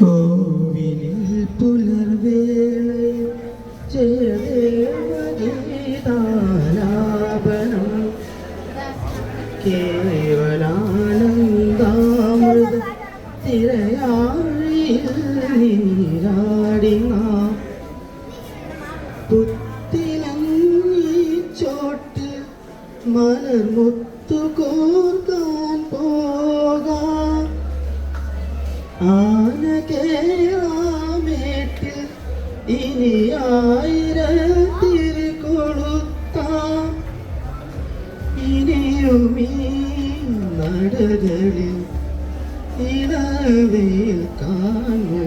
കോവിലിൽ പുലർവേളയിൽ ജയദേവഗീതാലാപനം കേവലാനന്ദാമൃത തിരയാഴിയിൽ നീരാടിന പുത്തിലങ്ങി ചോട്ടിൽ മലർമുത്തു കോർക്കാൻ പോകാം ആനകേറാമേട്ടിൽ ഇനി ആയിരത്തിരി കൊളുത്താം ഇനിയുമീ നടകളിൽ ഇളവേൽ കാണോ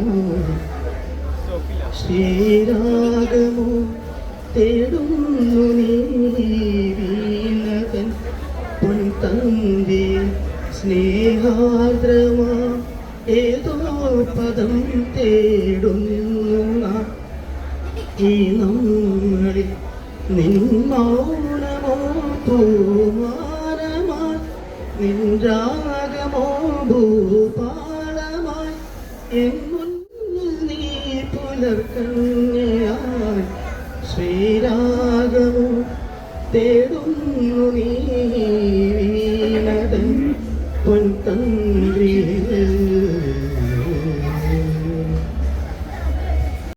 ശ്രീരാഗമോ തേടുന്നു നീ വീണകൻ പൊൻതന്തി സ്നേഹാർദ്രമാ ഏതോ പദം തേടുന്നു ഈ നമ്മളിൽ നിന്മൗനമോ പൂമാനമായി നിൻരാഗമോ ഭൂപാളമായി എൻ മുന്നിൽ നീ പുലർക്കന്യയായി ശ്രീരാഗമോ തേടുന്നു നീ